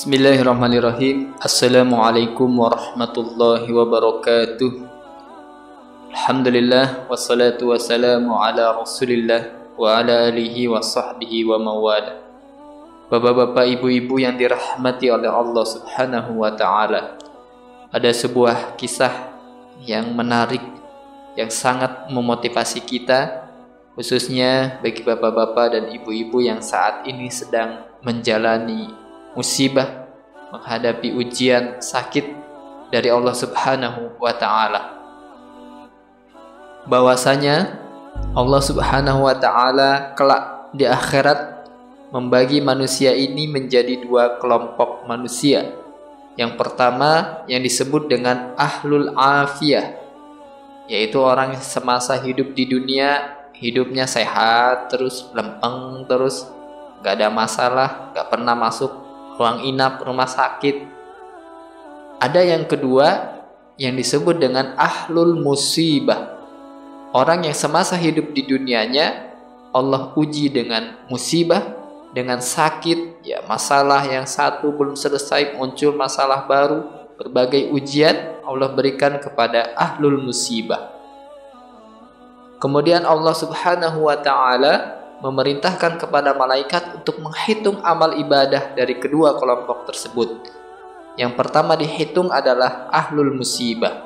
Bismillahirrahmanirrahim. Assalamualaikum warahmatullahi wabarakatuh. Alhamdulillah wassalatu wassalamu ala Rasulillah wa ala alihi wa sahbihi wa mawala. Bapak-bapak, ibu-ibu yang dirahmati oleh Allah Subhanahu wa taala. Ada sebuah kisah yang menarik yang sangat memotivasi kita, khususnya bagi bapak-bapak dan ibu-ibu yang saat ini sedang menjalani musibah, menghadapi ujian sakit dari Allah Subhanahu wa ta'ala. Bahwasanya Allah Subhanahu wa ta'ala kelak di akhirat membagi manusia ini menjadi dua kelompok manusia. Yang pertama yang disebut dengan ahlul afiyah, yaitu orang yang semasa hidup di dunia hidupnya sehat terus, lempeng terus, gak ada masalah, gak pernah masuk ruang inap rumah sakit. Ada yang kedua yang disebut dengan ahlul musibah, orang yang semasa hidup di dunianya Allah uji dengan musibah, dengan sakit, ya masalah yang satu belum selesai muncul masalah baru, berbagai ujian Allah berikan kepada ahlul musibah. Kemudian Allah Subhanahu wa ta'ala memerintahkan kepada malaikat untuk menghitung amal ibadah dari kedua kelompok tersebut. Yang pertama dihitung adalah ahlul musibah.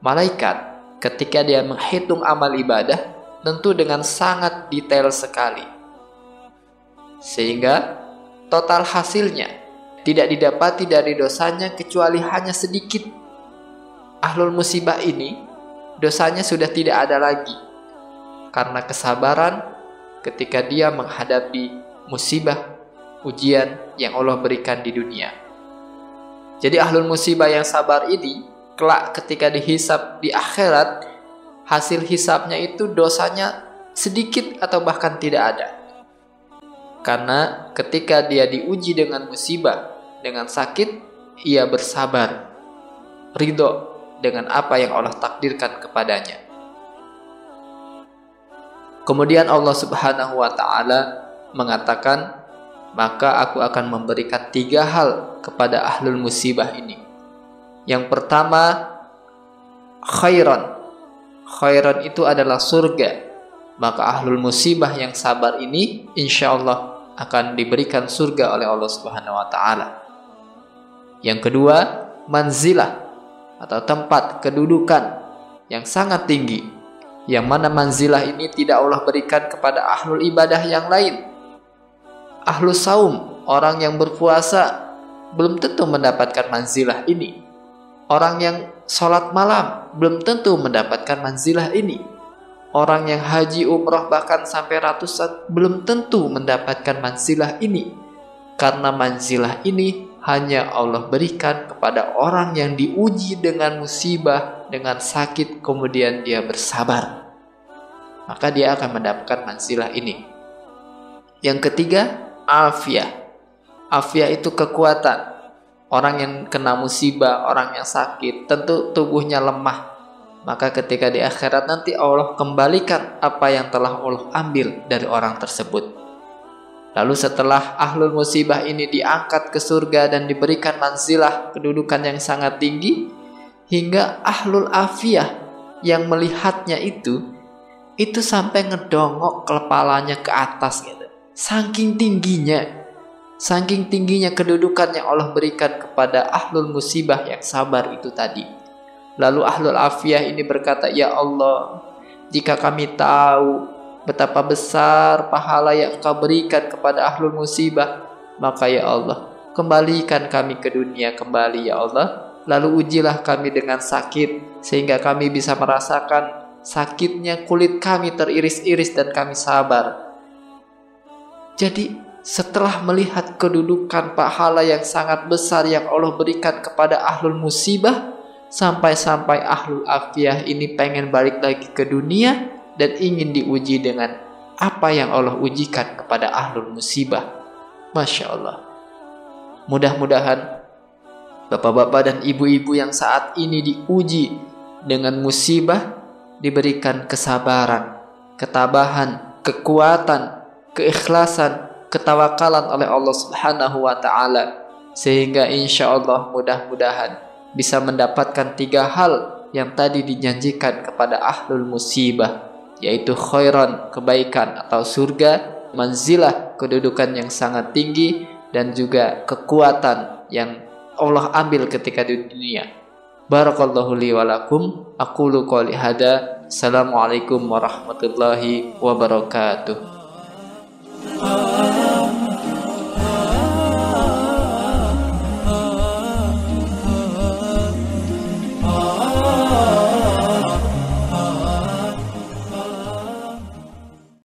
Malaikat ketika dia menghitung amal ibadah tentu dengan sangat detail sekali, sehingga total hasilnya tidak didapati dari dosanya kecuali hanya sedikit. Ahlul musibah ini dosanya sudah tidak ada lagi karena kesabaran ketika dia menghadapi musibah, ujian yang Allah berikan di dunia. Jadi ahlul musibah yang sabar ini kelak ketika dihisab di akhirat, hasil hisabnya itu dosanya sedikit atau bahkan tidak ada. Karena ketika dia diuji dengan musibah, dengan sakit, ia bersabar, ridho dengan apa yang Allah takdirkan kepadanya. Kemudian Allah Subhanahu wa ta'ala mengatakan, maka aku akan memberikan 3 hal kepada ahlul musibah ini. Yang pertama, khairan. Khairan itu adalah surga. Maka ahlul musibah yang sabar ini insya Allah akan diberikan surga oleh Allah Subhanahu wa ta'ala. Yang kedua, manzilah atau tempat kedudukan yang sangat tinggi, yang mana manzilah ini tidak Allah berikan kepada ahlul ibadah yang lain. Ahlus saum, orang yang berpuasa, belum tentu mendapatkan manzilah ini. Orang yang sholat malam belum tentu mendapatkan manzilah ini. Orang yang haji umrah bahkan sampai ratusan belum tentu mendapatkan manzilah ini. Karena manzilah ini hanya Allah berikan kepada orang yang diuji dengan musibah, dengan sakit, kemudian dia bersabar. Maka dia akan mendapatkan manzilah ini. Yang ketiga, afiyah. Afiyah itu kekuatan. Orang yang kena musibah, orang yang sakit, tentu tubuhnya lemah. Maka ketika di akhirat nanti Allah kembalikan apa yang telah Allah ambil dari orang tersebut. Lalu setelah ahlul musibah ini diangkat ke surga dan diberikan manzilah, kedudukan yang sangat tinggi, hingga ahlul afiyah yang melihatnya itu sampai ngedongok kepalanya ke atas gitu. Saking tingginya kedudukan yang Allah berikan kepada ahlul musibah yang sabar itu tadi. Lalu ahlul afiyah ini berkata, ya Allah, jika kami tahu betapa besar pahala yang Engkau berikan kepada ahlul musibah, maka ya Allah, kembalikan kami ke dunia kembali ya Allah. Lalu ujilah kami dengan sakit, sehingga kami bisa merasakan sakitnya kulit kami teriris-iris dan kami sabar. Jadi setelah melihat kedudukan pahala yang sangat besar yang Allah berikan kepada ahlul musibah, sampai-sampai ahlul afiyah ini pengen balik lagi ke dunia dan ingin diuji dengan apa yang Allah ujikan kepada ahlul musibah. Masya Allah. Mudah-mudahan bapak-bapak dan ibu-ibu yang saat ini diuji dengan musibah diberikan kesabaran, ketabahan, kekuatan, keikhlasan, ketawakalan oleh Allah Subhanahu wa ta'ala, sehingga insya Allah mudah-mudahan bisa mendapatkan 3 hal yang tadi dijanjikan kepada ahlul musibah, yaitu khairan, kebaikan atau surga, manzilah, kedudukan yang sangat tinggi, dan juga kekuatan yang Allah ambil ketika di dunia. Barakallahu li wa lakum, aqulu qouli hada. Assalamualaikum warahmatullahi wabarakatuh.